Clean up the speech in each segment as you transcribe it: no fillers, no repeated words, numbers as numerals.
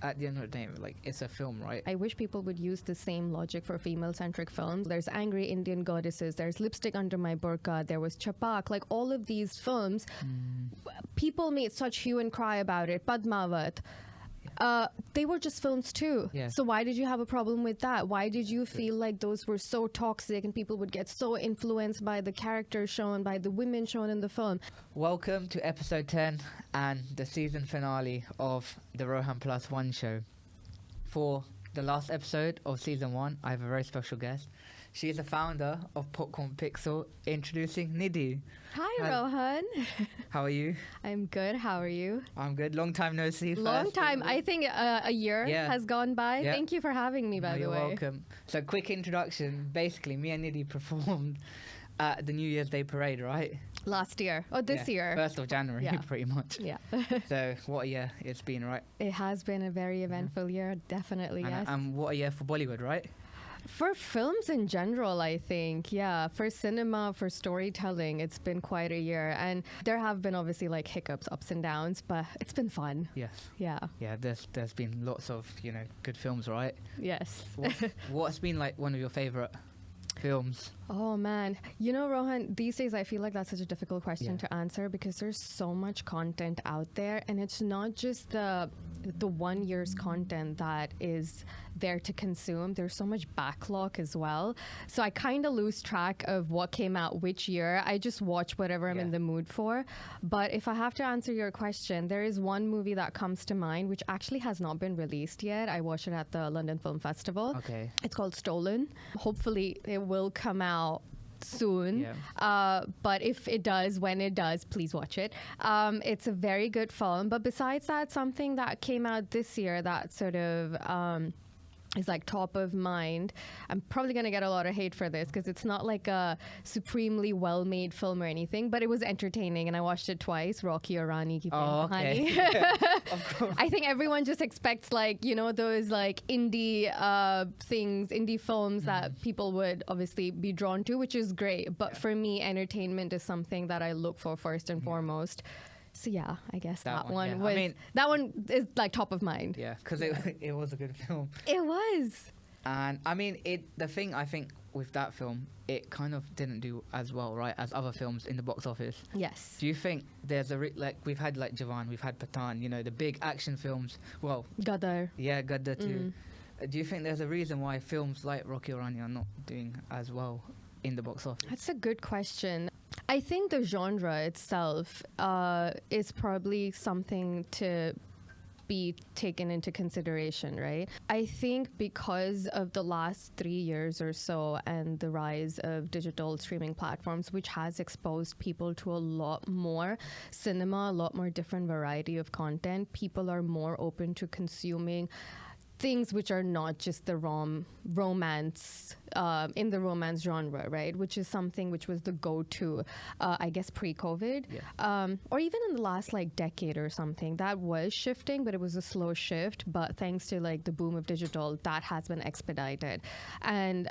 At the end of the day, like, it's a film, right? I wish people would use the same logic for female-centric films. There's Angry Indian Goddesses, there's Lipstick Under My Burqa, there was Chapak. Like, all of these films, people made such hue and cry about it. Padmavat. They were just films too. Yeah. So why did you have a problem with that? Why did you feel like those were so toxic and people would get so influenced by the characters shown, by the women shown in the film? Welcome to episode 10 and the season finale of the Rohan Plus One show. For the last episode of season 1, I have a very special guest. She is the founder of Popcorn Pixel, introducing Nidhi. Hi, Rohan. How are you? I'm good. How are you? I'm good. Long time no see. Long time. I think a year has gone by. Yeah. Thank you for having me, by the You're way. welcome. So, quick introduction. Basically, me and Nidhi performed at the New Year's Day parade, right? Last year. Oh, this year. 1st of January, Yeah. pretty much. Yeah. So, what a year it's been, right? It has been a very eventful year, definitely, yes. And what a year for Bollywood, right? For films in general, I think, yeah. For cinema, for storytelling, it's been quite a year. And there have been obviously like hiccups, ups and downs, but it's been fun. Yes. Yeah. Yeah, there's been lots of, good films, right? Yes. What's been like one of your favorite films? Oh man, Rohan, these days I feel like that's such a difficult question Yeah. to answer because there's so much content out there, and it's not just the 1 year's content that is there to consume. There's so much backlog as well, so I kind of lose track of what came out which year. I just watch whatever I'm in the mood for. But if I have to answer your question, there is one movie that comes to mind which actually has not been released yet. I watched it at the London Film Festival. Okay. It's called Stolen. Hopefully it will come out soon. Yeah. But if it does, when it does, please watch it. It's a very good film. But besides that, something that came out this year that sort of is like top of mind. I'm probably going to get a lot of hate for this because it's not like a supremely well-made film or anything, but it was entertaining and I watched it twice. Rocky or Rani Ki Prem Kahani. Of course. I think everyone just expects those like indie things, indie films that people would obviously be drawn to, which is great. But for me, entertainment is something that I look for first and foremost. So yeah, I guess that one was. I mean, that one is like top of mind. Yeah, because it was a good film. It was. And I mean, the thing I think with that film, it kind of didn't do as well, right, as other films in the box office. Yes. Do you think there's we've had like Jawan, we've had Pathan, the big action films. Well, Gadar. Yeah, Gadar too. Do you think there's a reason why films like Rocky or Rani are not doing as well in the box office? That's a good question. I think the genre itself is probably something to be taken into consideration, right? I think because of the last 3 years or so and the rise of digital streaming platforms, which has exposed people to a lot more cinema, a lot more different variety of content, people are more open to consuming things which are not just the romance in the romance genre, right? Which is something which was the go-to, I guess, pre-COVID, or even in the last decade or something. That was shifting, but it was a slow shift. But thanks to the boom of digital, that has been expedited. And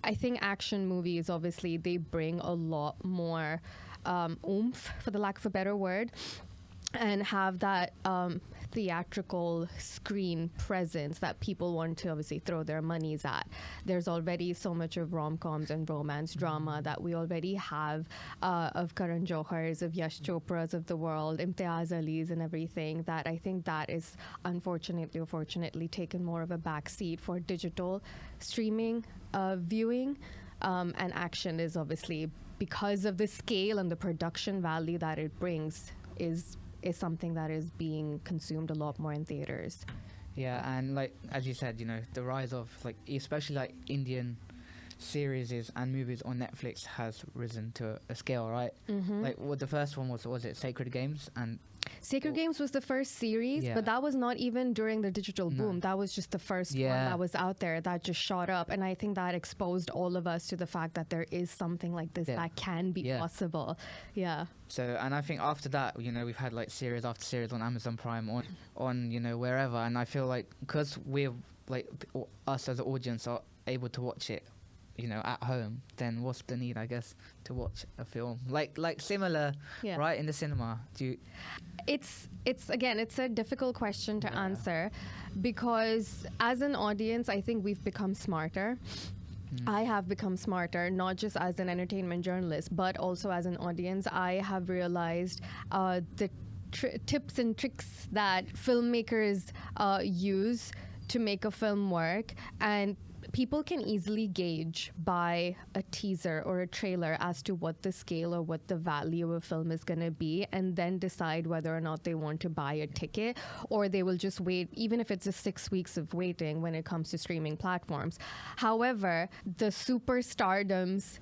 I think action movies, obviously, they bring a lot more oomph, for the lack of a better word, and have that theatrical screen presence that people want to obviously throw their monies at. There's already so much of rom-coms and romance drama that we already have of Karan Johar's, of Yash Chopra's of the world, Imtiaz Ali's and everything, that I think that is unfortunately or fortunately taken more of a backseat for digital streaming viewing. And action is obviously, because of the scale and the production value that it brings, is something that is being consumed a lot more in theaters. Yeah, and as you said, the rise of especially Indian series and movies on Netflix has risen to a scale, right? What the first one was it Sacred Games? And Sacred Games was the first series, but that was not even during the digital boom. That was just the first one that was out there that just shot up. And I think that exposed all of us to the fact that there is something like this that can be possible. Yeah. So, and I think after that, we've had series after series on Amazon Prime, on wherever. And I feel because we're us as an audience are able to watch it at home, then what's the need, I guess, to watch a film like similar, Yeah. right, in the cinema? Do you? It's again, it's a difficult question to answer, because as an audience, I think we've become smarter. I have become smarter, not just as an entertainment journalist, but also as an audience. I have realized the tips and tricks that filmmakers use to make a film work, and people can easily gauge by a teaser or a trailer as to what the scale or what the value of a film is going to be, and then decide whether or not they want to buy a ticket, or they will just wait, even if it's a 6 weeks of waiting when it comes to streaming platforms. However, the superstardoms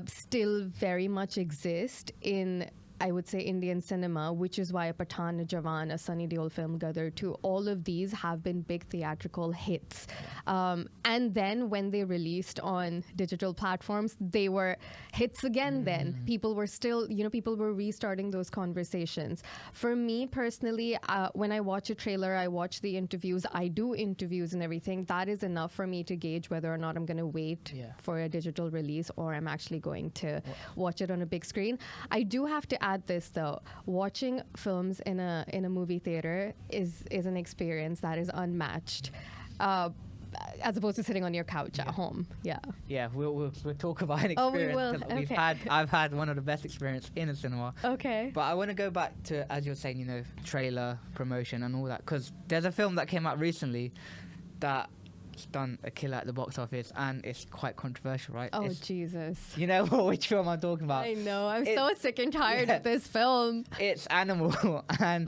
still very much exist in, I would say, Indian cinema, which is why a Pathan, a Jawan, a Sunny Deol film, Gadar 2, all of these have been big theatrical hits. And then when they released on digital platforms, they were hits again then. People were still, people were restarting those conversations. For me personally, when I watch a trailer, I watch the interviews, I do interviews and everything. That is enough for me to gauge whether or not I'm going to wait for a digital release or I'm actually going to watch it on a big screen. I do have to add this though, watching films in a movie theater is an experience that is unmatched, as opposed to sitting on your couch at home. We'll talk about an experience that we've had. I've had one of the best experience in a cinema. Okay. But I want to go back to, as you're saying, trailer promotion and all that, because there's a film that came out recently that done a killer at the box office, and it's quite controversial, right? Oh, Jesus. You know which film I'm talking about? I know. I'm so sick and tired of this film. It's Animal, and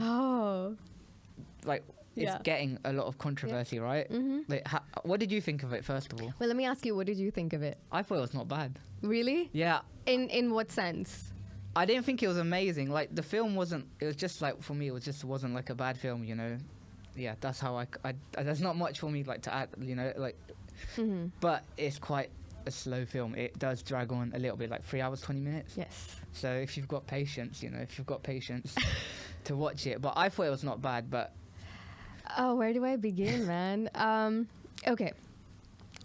it's Yeah. getting a lot of controversy, right? Like, what did you think of it, first of all? Well, let me ask you, what did you think of it? I thought it was not bad. Really? Yeah. In what sense? I didn't think it was amazing. Like, the film wasn't, it was just like, for me, wasn't like a bad film, Yeah, that's how I there's not much for me like to add, but it's quite a slow film. It does drag on a little bit, like 3 hours 20 minutes. Yes. So if you've got patience, to watch it. But I thought it was not bad. But where do I begin, man? Okay.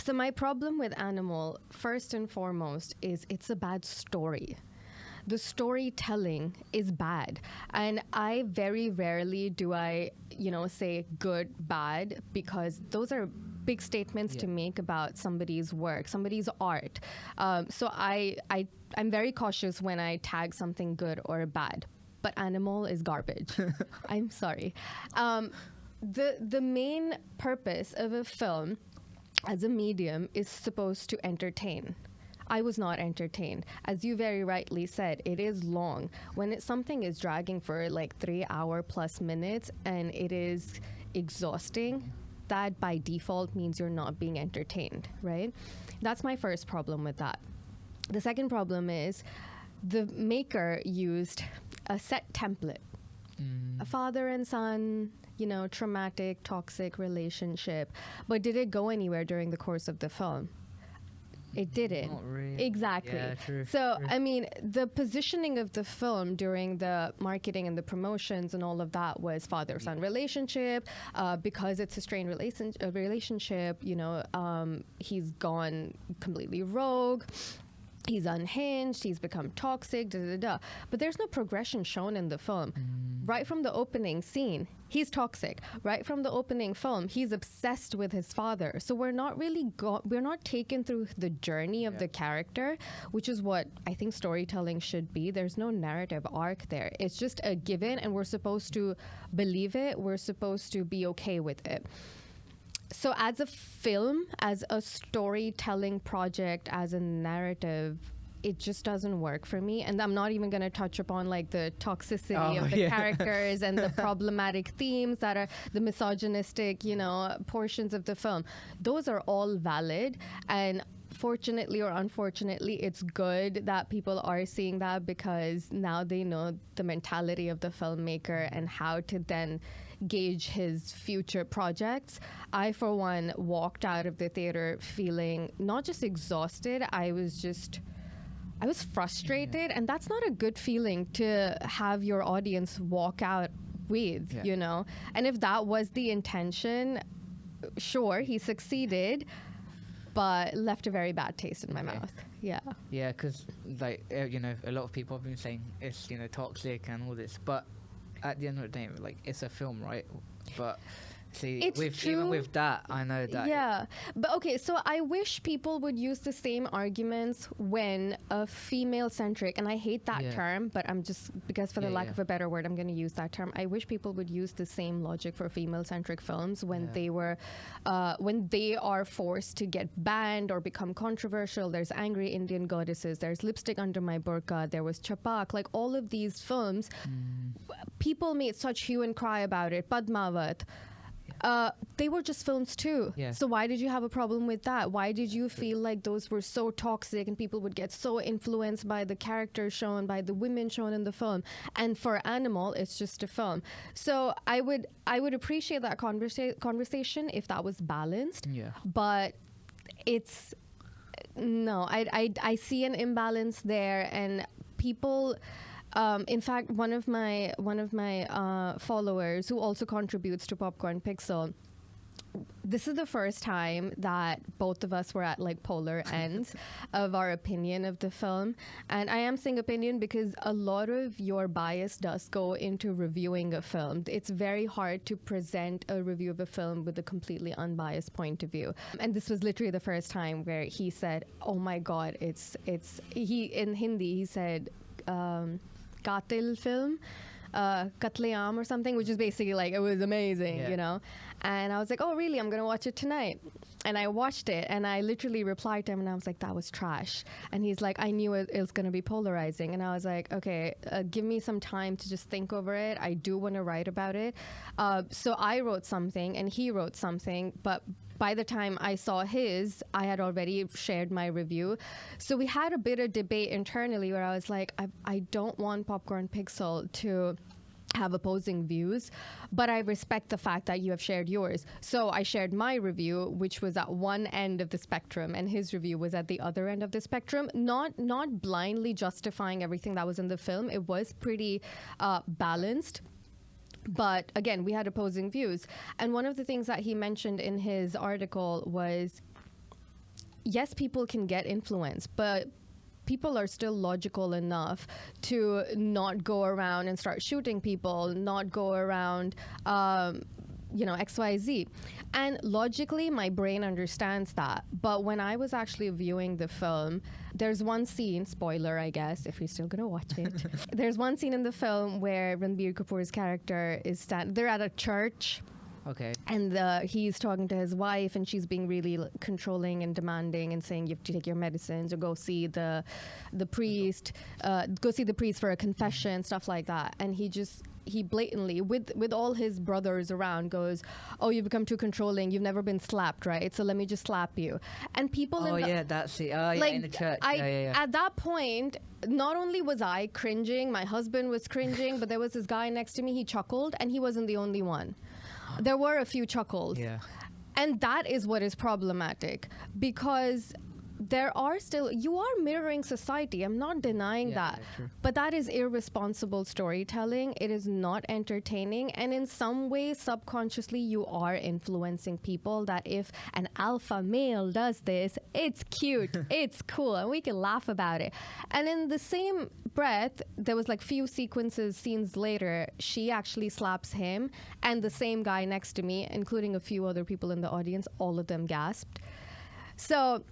So my problem with Animal, first and foremost, is it's a bad story. The storytelling is bad, and I very rarely do I say good, bad, because those are big statements to make about somebody's work, somebody's art. So I'm very cautious when I tag something good or bad. But Animal is garbage. I'm sorry. The main purpose of a film as a medium is supposed to entertain. I was not entertained. As you very rightly said, it is long. When something is dragging for like 3 hour plus minutes and it is exhausting, that by default means you're not being entertained, right? That's my first problem with that. The second problem is the maker used a set template. A father and son, traumatic, toxic relationship. But did it go anywhere during the course of the film? It didn't. Not really. Exactly. Yeah, true. So, I mean, the positioning of the film during the marketing and the promotions and all of that was father-son relationship. Because it's a strained relationship, he's gone completely rogue. He's unhinged, he's become toxic, But there's no progression shown in the film. Right from the opening scene, he's toxic. Right from the opening film, he's obsessed with his father. So we're not really we're not taken through the journey of the character, which is what I think storytelling should be. There's no narrative arc there. It's just a given, and we're supposed to believe it. We're supposed to be okay with it. So as a film, as a storytelling project, as a narrative, it just doesn't work for me. And I'm not even going to touch upon like the toxicity of the characters and the problematic themes that are the misogynistic, portions of the film. Those are all valid. And fortunately or unfortunately, it's good that people are seeing that, because now they know the mentality of the filmmaker and how to then gauge his future projects. I, for one, walked out of the theater feeling not just exhausted, I was frustrated, and that's not a good feeling to have your audience walk out with, And if that was the intention, sure, he succeeded. but left a very bad taste in my mouth. Yeah. Yeah, because like a lot of people have been saying it's toxic and all this, but at the end of the day, like it's a film, right? But see, even with that, I know that. Yeah, but okay, so I wish people would use the same arguments when a female-centric, and I hate that term, but I'm just, because for the lack of a better word, I'm going to use that term. I wish people would use the same logic for female-centric films when when they are forced to get banned or become controversial. There's Angry Indian Goddesses, there's Lipstick Under My Burqa, there was Chapak, like all of these films, people made such hue and cry about it. Padmavat. They were just films too. Yeah. So why did you have a problem with that? Why did you feel like those were so toxic and people would get so influenced by the characters shown, by the women shown in the film? And for Animal, it's just a film. So I would appreciate that conversation if that was balanced. Yeah. But it's no, I see an imbalance there, and people. In fact, one of my followers who also contributes to Popcorn Pixel, this is the first time that both of us were at like polar ends of our opinion of the film. And I am saying opinion because a lot of your bias does go into reviewing a film. It's very hard to present a review of a film with a completely unbiased point of view. And this was literally the first time where he said, oh my God, he in Hindi, he said, Qatil film, Katleam or something, which is basically like, it was amazing, And I was like, oh, really? I'm going to watch it tonight. And I watched it, and I literally replied to him, and I was like, that was trash. And he's like, I knew it was going to be polarizing. And I was like, okay, give me some time to just think over it. I do want to write about it. So I wrote something, and he wrote something, but by the time I saw his, I had already shared my review. So we had a bit of debate internally where I was like, I don't want Popcorn Pixel to have opposing views, but I respect the fact that you have shared yours. So I shared my review, which was at one end of the spectrum, and his review was at the other end of the spectrum, not blindly justifying everything that was in the film. It was pretty balanced. But again, we had opposing views. And one of the things that he mentioned in his article was, yes, people can get influenced, but people are still logical enough to not go around and start shooting people, not go around, XYZ. And logically, my brain understands that. But when I was actually viewing the film, there's one scene, spoiler, I guess, if you're still going to watch it. There's one scene in the film where Ranbir Kapoor's character is they're at a church. Okay. And he's talking to his wife, and she's being really controlling and demanding and saying you have to take your medicines or go see the priest, go see the priest for a confession, stuff like that. And he blatantly, with all his brothers around, goes, oh, you've become too controlling. You've never been slapped, right? So let me just slap you. And people that's it. Oh, yeah, in the church. At that point, not only was I cringing, my husband was cringing, but there was this guy next to me. He chuckled, and he wasn't the only one. There were a few chuckles. Yeah. And that is what is problematic, because you are mirroring society. I'm not denying that. True. But that is irresponsible storytelling. It is not entertaining. And in some way, subconsciously, you are influencing people that if an alpha male does this, it's cute, it's cool, and we can laugh about it. And in the same breath, there was like few scenes later, she actually slaps him, and the same guy next to me, including a few other people in the audience, all of them gasped. So,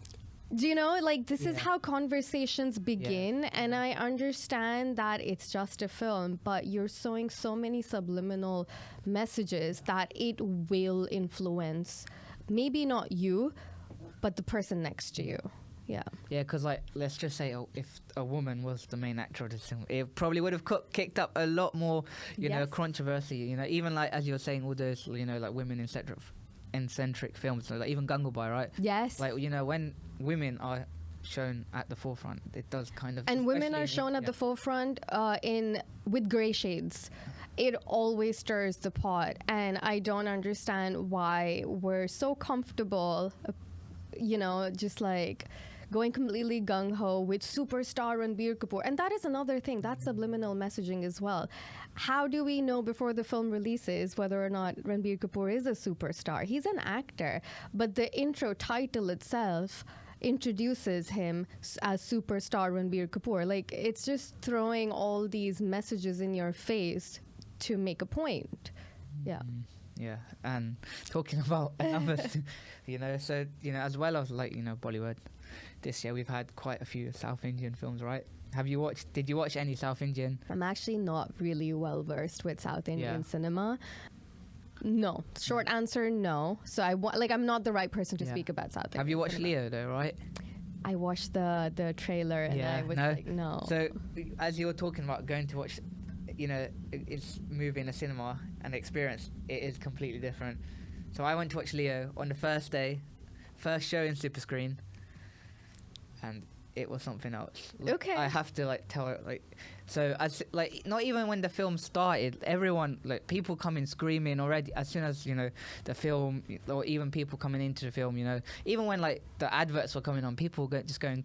do you know, like, this is how conversations begin, and I understand that it's just a film, but you're sowing so many subliminal messages that it will influence maybe not you, but the person next to you. Yeah. Yeah, because, like, let's just say if a woman was the main actor of this film, it probably would have kicked up a lot more, controversy. Even, like, as you were saying, all those, like, women eccentric films, like even Gangubai, right? Yes. Like, when women are shown at the forefront, it does kind of... And women are shown at the forefront with grey shades. It always stirs the pot. And I don't understand why we're so comfortable, just like going completely gung-ho with superstar Ranbir Kapoor. And that is another thing. That's subliminal messaging as well. How do we know before the film releases whether or not Ranbir Kapoor is a superstar? He's an actor, but the intro title itself introduces him as superstar Ranbir Kapoor. Like, it's just throwing all these messages in your face to make a point. Yeah. Yeah, and talking about another, so, as well as like, Bollywood, this year we've had quite a few South Indian films, right? Did you watch any South Indian? I'm actually not really well versed with South Indian cinema. No. Short answer, no. So I'm not the right person to speak about South Indian. Have you watched cinema. Leo though, right? I watched the trailer and I was like, no. So as you were talking about going to watch, it's movie in a cinema and the experience, it is completely different. So I went to watch Leo on the first day, first show in super screen, and it was something else. Okay. I have to tell her so as not even when the film started, everyone people coming screaming already as soon as the film, or even people coming into the film, even when the adverts were coming on, people were just going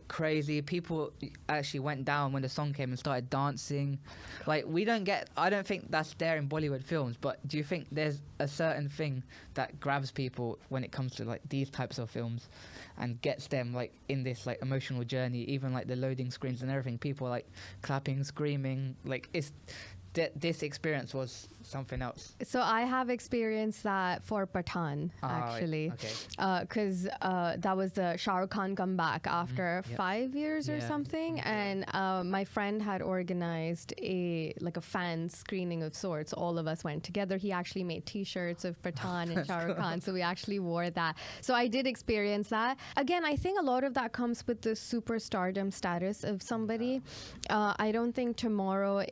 crazy. People actually went down when the song came and started dancing. I don't think that's there in Bollywood films, but do you think there's a certain thing that grabs people when it comes to these types of films and gets them in this emotional journey, even the loading screens and everything, people clapping, screaming, this experience was something else. So I have experienced that for Pathan, actually. Okay. Because that was the Shah Rukh Khan comeback after 5 years or something. And my friend had organized a fan screening of sorts. All of us went together. He actually made T-shirts of Pathan and Shah Rukh Khan. So we actually wore that. So I did experience that. Again, I think a lot of that comes with the superstardom status of somebody. I don't think tomorrow,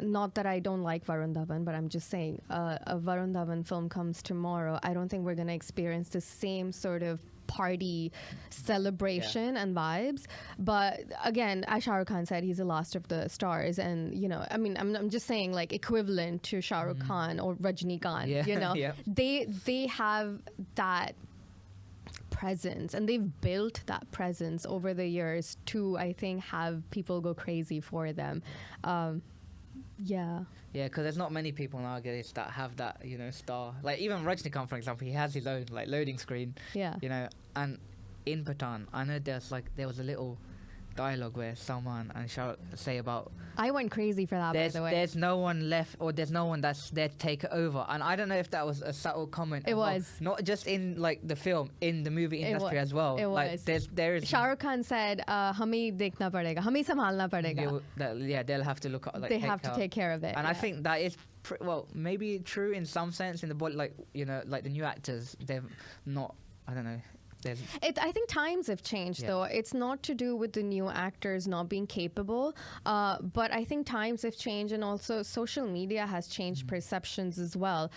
not that I don't like Varun Dhawan, but I'm just saying a Varun Dhawan film comes tomorrow, I don't think we're going to experience the same sort of party celebration and vibes. But again, as Shah Rukh Khan said, he's the last of the stars. And, I'm just saying equivalent to Shah Rukh Khan or Rajnikant, they have that presence, and they've built that presence over the years to, I think, have people go crazy for them. Yeah, because there's not many people nowadays that have that, star. Even Rajnikant, for example, he has his own loading screen. Yeah. And in Pathan, I know there was a little dialogue where Salman and Shah Rukh say about, I went crazy for that, by the way. There's no one left, or there's no one that's there to take it over. And I don't know if that was a subtle comment. It was. Not just in the film, in the movie industry as well. It was. There is. Shah Rukh Khan said, "Hame dekhna padega, hame sambhalna padega." They'll have to look at. They have to take care of it. And I think that is maybe true in some sense in the body. The new actors, they've not. I don't know. I think times have changed, though. It's not to do with the new actors not being capable, but I think times have changed, and also social media has changed perceptions as well.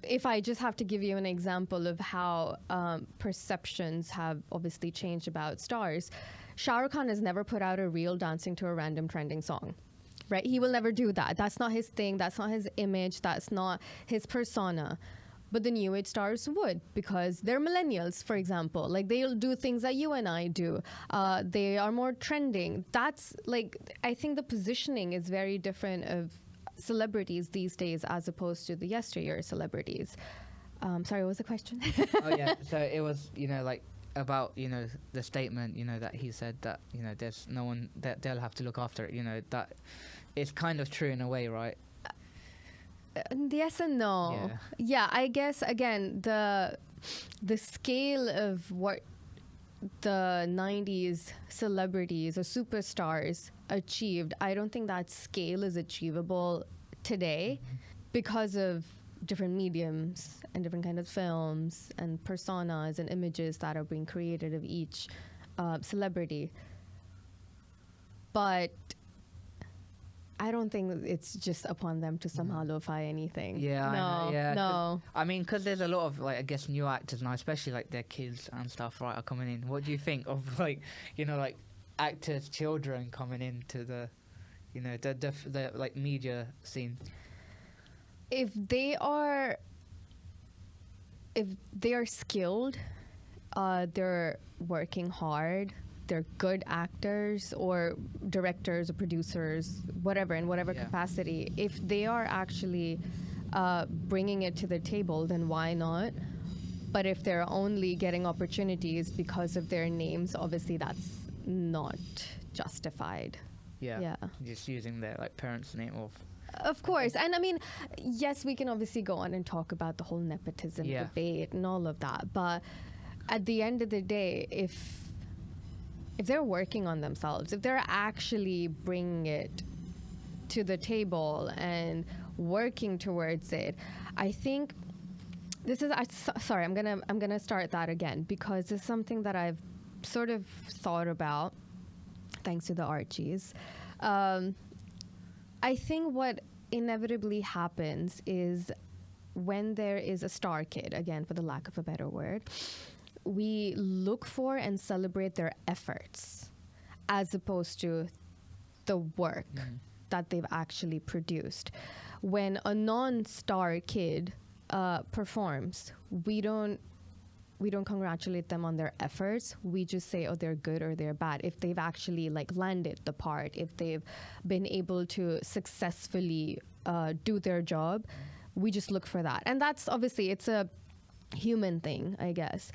If I just have to give you an example of how perceptions have obviously changed about stars, Shah Rukh Khan has never put out a reel dancing to a random trending song. Right? He will never do that. That's not his thing. That's not his image. That's not his persona. But the new age stars would, because they're millennials, for example. They'll do things that you and I do. They are more trending. That's I think the positioning is very different of celebrities these days as opposed to the yesteryear celebrities. Sorry, what was the question? Oh yeah, so it was about the statement that he said that there's no one that they'll have to look after it. That is kind of true in a way, right? Yes and no. Yeah, I guess again the scale of what the 90s celebrities or superstars achieved, I don't think that scale is achievable today because of different mediums and different kind of films and personas and images that are being created of each celebrity. But I don't think it's just upon them to somehow lo-fi anything. Yeah, no, no. I mean, because there's a lot of I guess new actors now, especially their kids and stuff, right, are coming in. What do you think of actors' children coming into the, the media scene? If they are skilled they're working hard, they're good actors or directors or producers, whatever, in whatever capacity, if they are actually bringing it to the table, then why not? But if they're only getting opportunities because of their names, obviously that's not justified. Yeah. Just using their like parents' name Of course. And I mean, yes, we can obviously go on and talk about the whole nepotism debate and all of that. But at the end of the day, if they're working on themselves, if they're actually bringing it to the table and working towards it, I think this is sorry, I'm gonna start that again, because it's something that I've sort of thought about thanks to the Archies. I think what inevitably happens is when there is a star kid, again for the lack of a better word, we look for and celebrate their efforts as opposed to the work that they've actually produced. When a non-star kid performs, we don't congratulate them on their efforts. We just say, oh, they're good or they're bad. If they've actually like landed the part, if they've been able to successfully do their job, we just look for that. And that's obviously, it's a human thing, I guess.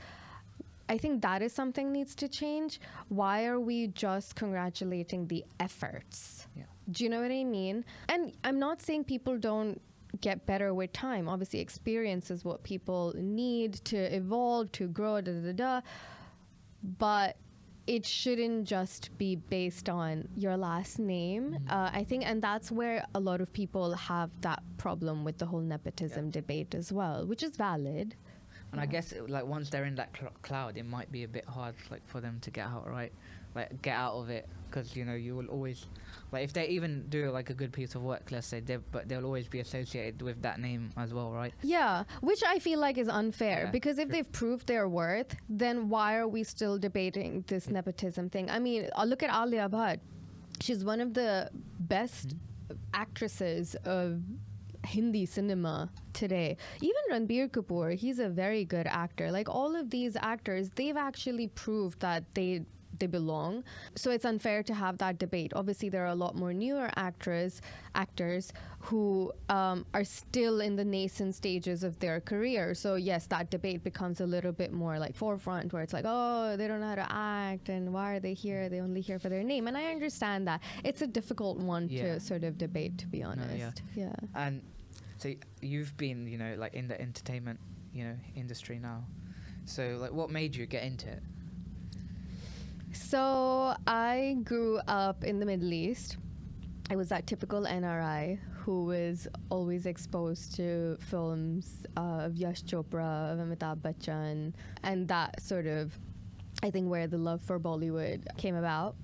I think that is something needs to change. Why are we just congratulating the efforts? Yeah. Do you know what I mean? And I'm not saying people don't get better with time. Obviously, experience is what people need to evolve, to grow, but it shouldn't just be based on your last name. I think, and that's where a lot of people have that problem with the whole nepotism debate as well, which is valid. And I guess like once they're in that cloud, it might be a bit hard like for them to get out, right? Like get out of it, because you know you will always, like if they even do like a good piece of work, let's say, but they'll always be associated with that name as well, right? Yeah, which I feel like is unfair, because if they've proved their worth, then why are we still debating this nepotism thing? I mean, look at Alia Bhatt. She's one of the best actresses of Hindi cinema today. Even Ranbir Kapoor, he's a very good actor. Like all of these actors, they've actually proved that they belong. So it's unfair to have that debate. Obviously, there are a lot more newer actors who are still in the nascent stages of their career. So yes, that debate becomes a little bit more like forefront, where it's like, oh, they don't know how to act, and why are they here? They only here for their name. And I understand that. It's a difficult one to sort of debate, to be honest. Yeah. And so you've been, you know, like in the entertainment, you know, industry now. So like, what made you get into it? So I grew up in the Middle East. I was that typical NRI who was always exposed to films of Yash Chopra, of Amitabh Bachchan, and that sort of, I think, where the love for Bollywood came about.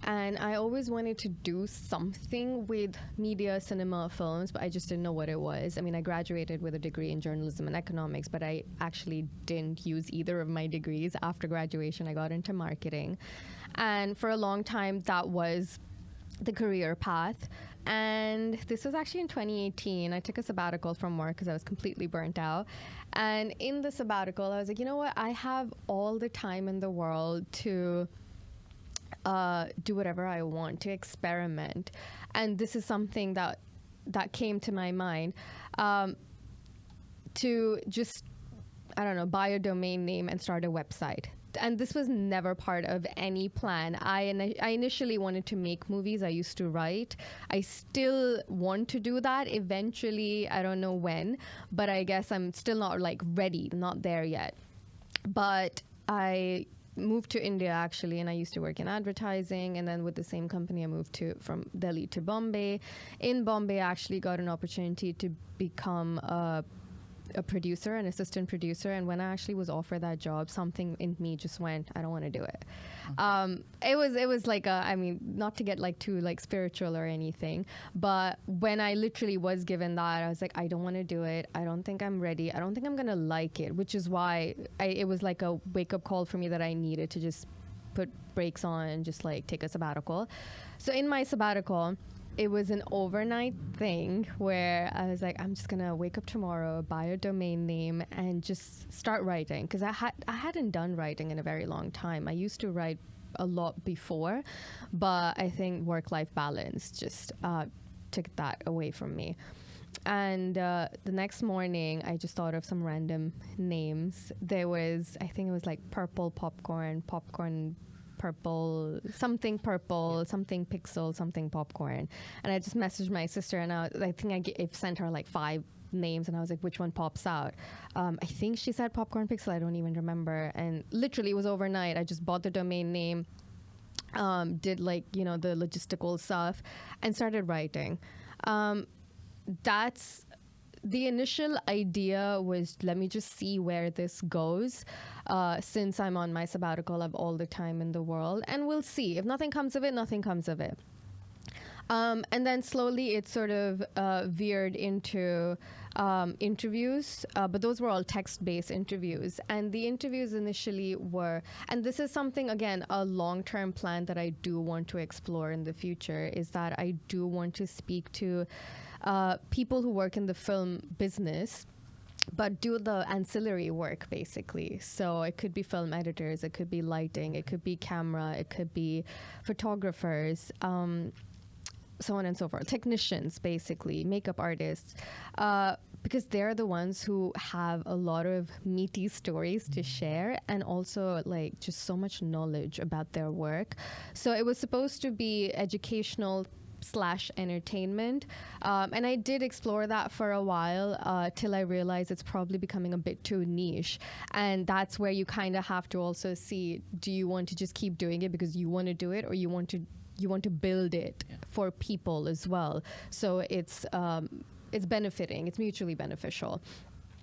And I always wanted to do something with media, cinema, films, but I just didn't know what it was. I mean, I graduated with a degree in journalism and economics, but I actually didn't use either of my degrees. After graduation, I got into marketing. And for a long time, that was the career path. And this was actually in 2018. I took a sabbatical from work because I was completely burnt out. And in the sabbatical, I was like, you know what? I have all the time in the world to do whatever I want, to experiment. And this is something that came to my mind, to just, I don't know, buy a domain name and start a website. And this was never part of any plan. I initially wanted to make movies. I used to write. I still want to do that eventually. I don't know when, but I guess I'm still not like ready, not there yet. But I moved to India actually, and I used to work in advertising, and then with the same company I moved from Delhi to Bombay. In Bombay, I actually got an opportunity to become a producer, an assistant producer, and when I actually was offered that job, something in me just went, I don't want to do it. It was like I mean, not to get like too like spiritual or anything, but when I literally was given that, I was like, I don't want to do it. I don't think I'm ready. I don't think I'm gonna like it, which is why it was like a wake up call for me that I needed to just put brakes on and just like take a sabbatical. So in my sabbatical, it was an overnight thing where I was like, I'm just gonna wake up tomorrow, buy a domain name, and just start writing, because I hadn't done writing in a very long time. I used to write a lot before, but I think work-life balance just took that away from me. And the next morning, I just thought of some random names. There was, I think it was like purple popcorn, purple, something pixel, something popcorn. And I just messaged my sister, and I think I sent her like 5 names, and I was like, which one pops out? I think she said popcorn pixel. I don't even remember. And literally, it was overnight. I just bought the domain name, did like, the logistical stuff, and started writing. That's the initial idea was, let me just see where this goes. Since I'm on my sabbatical, I have all the time in the world, and we'll see. If nothing comes of it, nothing comes of it. And then slowly it sort of veered into interviews, but those were all text-based interviews. And the interviews initially were, and this is something, again, a long-term plan that I do want to explore in the future, is that I do want to speak to people who work in the film business, but do the ancillary work, basically. So it could be film editors, it could be lighting, it could be camera, it could be photographers, so on and so forth. Technicians, basically, makeup artists, because they're the ones who have a lot of meaty stories to share, and also like just so much knowledge about their work. So it was supposed to be educational / entertainment, and I did explore that for a while till I realized it's probably becoming a bit too niche. And that's where you kind of have to also see, do you want to just keep doing it because you want to do it, or you want to build it for people as well, so it's benefiting, it's mutually beneficial.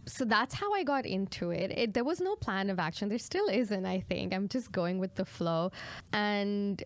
So that's how I got into it. There was no plan of action. There still isn't, I think. I'm just going with the flow. And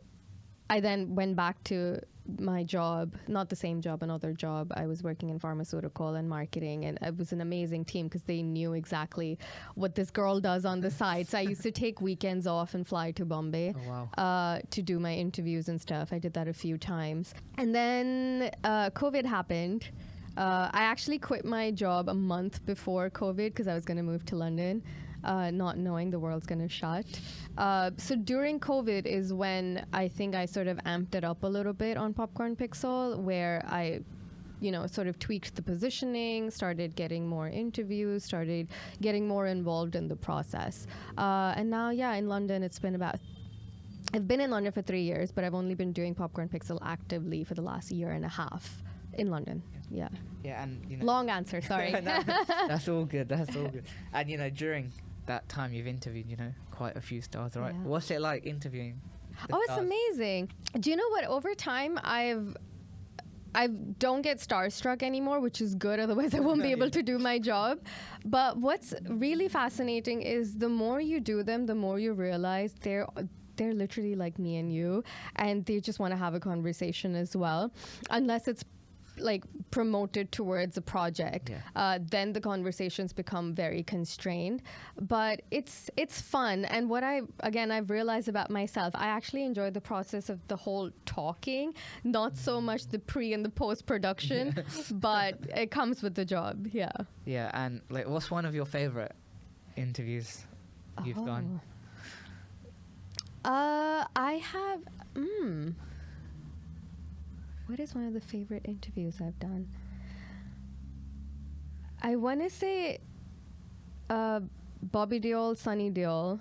I then went back to my job, not the same job, another job. I was working in pharmaceutical and marketing, and it was an amazing team because they knew exactly what this girl does on the side. So I used to take weekends off and fly to Bombay to do my interviews and stuff. I did that a few times. And then COVID happened. I actually quit my job a month before COVID because I was going to move to London, not knowing the world's going to shut. So during COVID is when I think I sort of amped it up a little bit on Popcorn Pixel, where I, sort of tweaked the positioning, started getting more interviews, started getting more involved in the process. And now, in London, I've been in London for 3 years, but I've only been doing Popcorn Pixel actively for the last 1.5 years in London. Yeah. Yeah, and long answer, sorry. That's all good. That's all good. And during that time you've interviewed, quite a few stars, right? Yeah. What's it like interviewing the it's stars? amazing. Do you know what? Over time, I don't get starstruck anymore, which is good. Otherwise, I won't be able to do my job. But what's really fascinating is the more you do them, the more you realize they're literally like me and you, and they just want to have a conversation as well, unless it's like promoted towards a project. Then the conversations become very constrained, but it's fun. And what I've realized about myself, I actually enjoy the process of the whole talking, not so much the pre and the post production, but it comes with the job. Yeah. And like, what's one of your favorite interviews you've done? I have what is one of the favorite interviews I've done? I want to say Bobby Deol, Sunny Deol.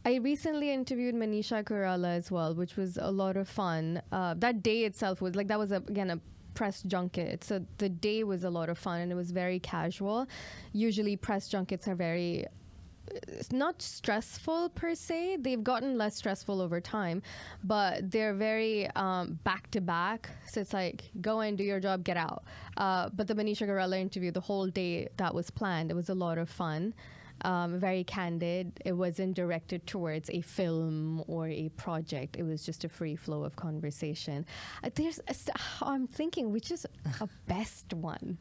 I recently interviewed Manisha Koirala as well, which was a lot of fun. That day itself was like, that was again a press junket. So the day was a lot of fun, and it was very casual. Usually press junkets are very, it's not stressful per se. They've gotten less stressful over time, but they're very back to back. So it's like, go and do your job, get out. But the Manisha Koirala interview, the whole day that was planned, it was a lot of fun. Very candid. It wasn't directed towards a film or a project. It was just a free flow of conversation. I'm thinking, which is a best one?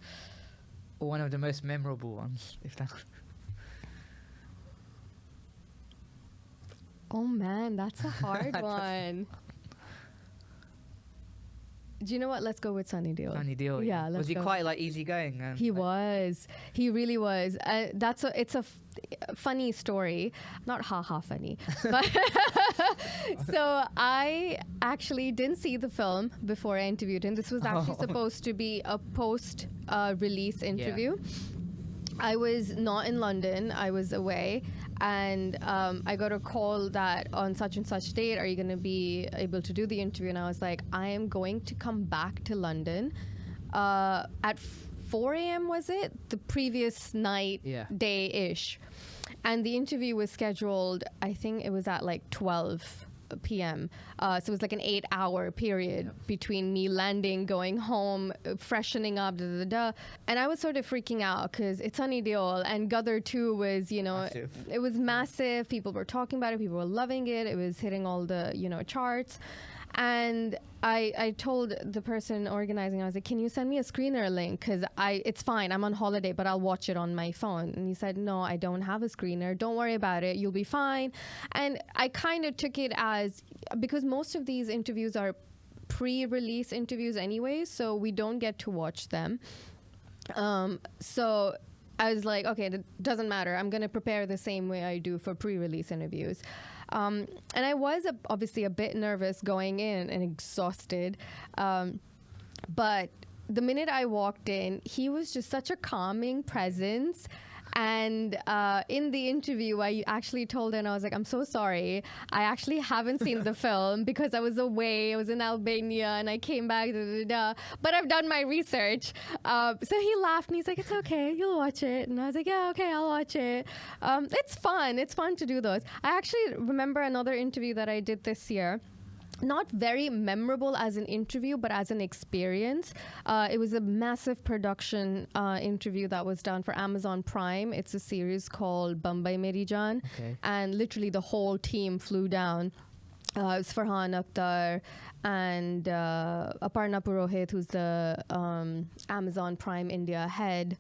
One of the most memorable ones, if that. Oh man, that's a hard one. Do you know what? Let's go with Sunny Deol. Sunny Deol. Yeah, let's Was he go. quite like easygoing? And, He like, was. He really was. It's a funny story. Not ha funny. But so I actually didn't see the film before I interviewed him. This was actually supposed to be a post release interview. I was not in London. I was away. And I got a call that on such and such date, are you going to be able to do the interview? And I was like, I am going to come back to London at 4 a.m., was it? The previous night, day-ish. And the interview was scheduled, I think it was at like 12 p.m. So it was like an 8-hour period between me landing, going home, freshening up, And I was sort of freaking out because it's Sunny Deol, and Gadar 2 was, massive. It was massive. People were talking about it. People were loving it. It was hitting all the, charts. And I told the person organizing, I was like, can you send me a screener link? Because it's fine. I'm on holiday, but I'll watch it on my phone. And he said, no, I don't have a screener. Don't worry about it. You'll be fine. And I kind of took it as, because most of these interviews are pre-release interviews anyway, so we don't get to watch them. So I was like, okay, it doesn't matter. I'm going to prepare the same way I do for pre-release interviews. And I was obviously a bit nervous going in and exhausted. But the minute I walked in, he was just such a calming presence. And in the interview, I actually told him, I was like, I'm so sorry. I actually haven't seen the film because I was away. I was in Albania and I came back. But I've done my research. So he laughed and he's like, it's okay. You'll watch it. And I was like, yeah, okay, I'll watch it. It's fun. It's fun to do those. I actually remember another interview that I did this year. Not very memorable as an interview, but as an experience. It was a massive production interview that was done for Amazon Prime. It's a series called Bombay Meri Jaan. Okay. And literally the whole team flew down. It was Farhan Akhtar and Aparna Purohit, who's the Amazon Prime India head.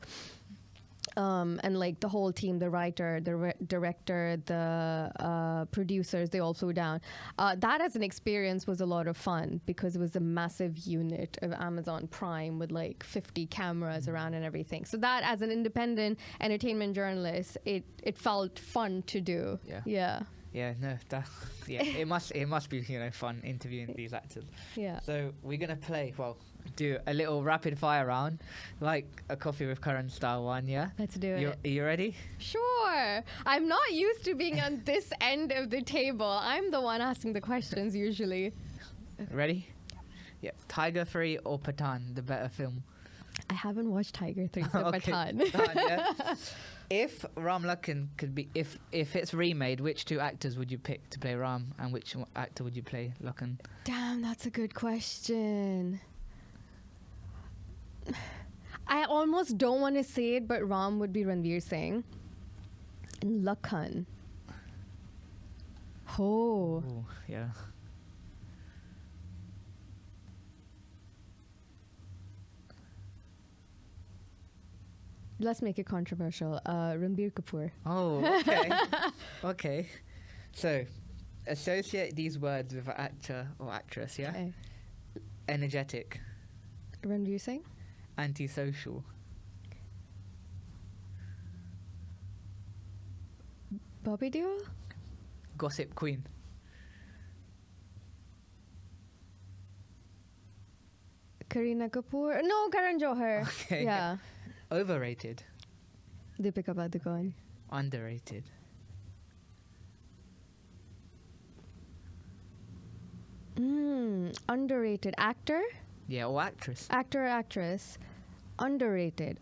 And like the whole team, the writer, the director, the producers, they all flew down. That as an experience was a lot of fun because it was a massive unit of Amazon Prime with like 50 cameras around and everything. So that as an independent entertainment journalist, it felt fun to do. Yeah. Yeah, no, it must be fun interviewing these actors. Yeah. So we're gonna do a little rapid fire round, like a coffee with Karan style one. Yeah. Let's do it. Are you ready? Sure. I'm not used to being on this end of the table. I'm the one asking the questions usually. Ready? Yeah. Tiger 3 or Pathan, the better film? I haven't watched Tiger 3, so Okay. Pathan. Yeah. If Ram Lakhan could be, if it's remade, which two actors would you pick to play Ram, and which actor would you play Lakhan? Damn, that's a good question. I almost don't want to say it, but Ram would be Ranveer Singh. And Lakhan. Oh. Ooh, yeah. Let's make it controversial. Ranbir Kapoor. Oh, okay. Okay. So, associate these words with an actor or actress, yeah? Okay. Energetic. Ranveer Singh? Antisocial. Bobby Deol? Gossip queen. Kareena Kapoor? No, Karan Johar. Okay. Yeah. Overrated. Deepika Padukone. Underrated. Underrated. Actor? Yeah, or actress. Actor or actress? Underrated.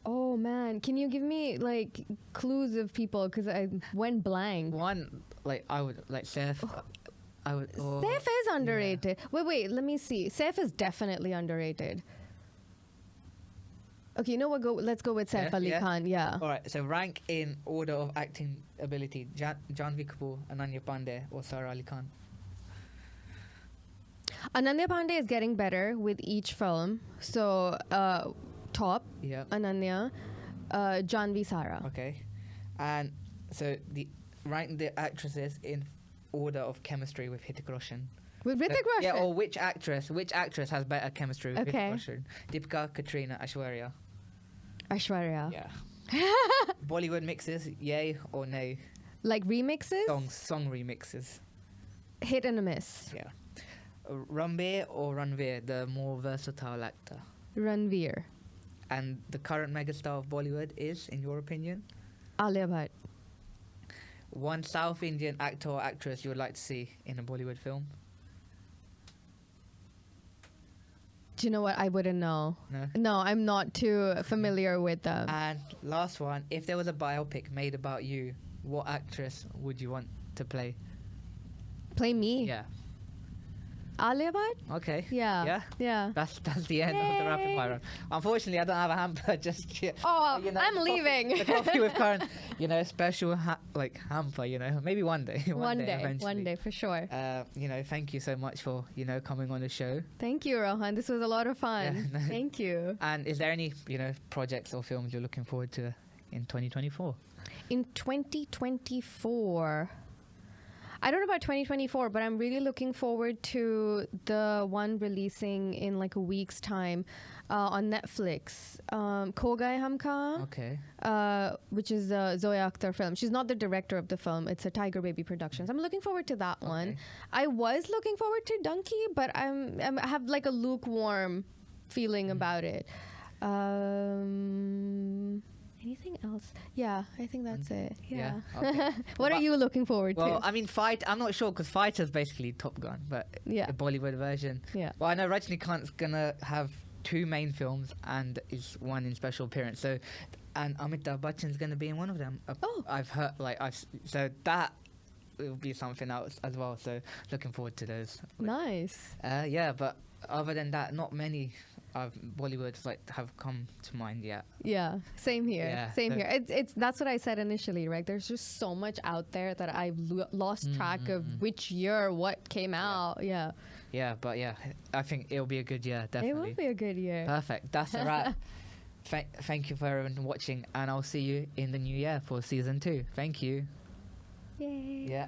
Oh man, can you give me like clues of people? Because I went blank. One, I would, Seth. I would. Or, Saif is underrated. Wait, let me see. Saif is definitely underrated. Okay, you know what? Let's go with Saif Ali Khan. Yeah. All right. So rank in order of acting ability: Janvi Kapoor, Ananya Pandey, or Sara Ali Khan. Ananya Pandey is getting better with each film. So top. Yeah. Ananya, Janvi Sara. Okay. And so rank the actresses in order of chemistry with Hrithik Roshan. With Hrithik Roshan? Yeah, or which actress has better chemistry with Okay. Hrithik Roshan? Deepika, Katrina, Aishwarya. Aishwarya. Yeah. Bollywood mixes, yay or nay? Like remixes? Song remixes. Hit and a miss. Yeah. Ranbir or Ranveer, the more versatile actor? Ranveer. And the current megastar of Bollywood is, in your opinion? Alia Bhatt. One South Indian actor or actress you would like to see in a Bollywood film? Do you know what? I wouldn't know. No? No, I'm not too familiar with them. And last one, if there was a biopic made about you, what actress would you want to play? Play me. Yeah. Alia Bhatt? Okay. Yeah. Yeah? Yeah. That's the end of the rapid Yay. fire round. Unfortunately, I don't have a hamper just yet. Oh, You know, I'm the coffee- leaving. The coffee with Karen, special hamper, maybe one day. One day, eventually. for sure. Thank you so much for, coming on the show. Thank you, Rohan. This was a lot of fun. Yeah, no. Thank you. And is there any, projects or films you're looking forward to in 2024? In 2024, I don't know about 2024, but I'm really looking forward to the one releasing in like a week's time on Netflix. Kogai Hamka, Okay. which is a Zoya Akhtar film. She's not the director of the film. It's a Tiger Baby Productions. I'm looking forward to that one. Okay. I was looking forward to Donkey, but I have like a lukewarm feeling about it. Anything else? Yeah, I think that's it. Yeah. Okay. What are you looking forward Well, to? I mean, I'm not sure because Fighter's basically Top Gun, but Yeah. the Bollywood version. Yeah. Well, I know Rajnikant's gonna have 2 main films and is one in special appearance. So, and Amitabh Bachchan's gonna be in one of them. Oh. I've heard so that will be something else as well. So looking forward to those. Nice. Yeah, but other than that, not many of Bollywoods have come to mind yet. Yeah, same here. Yeah, Same so- here. It's that's what I said initially, right? There's just so much out there that I've lost track of which year what came out. Yeah. Yeah, but yeah, I think it'll be a good year, It definitely. will be a good year. Perfect. That's a wrap. Thank you for everyone watching, and I'll see you in the new year for season 2. Thank you. Yay. Yeah.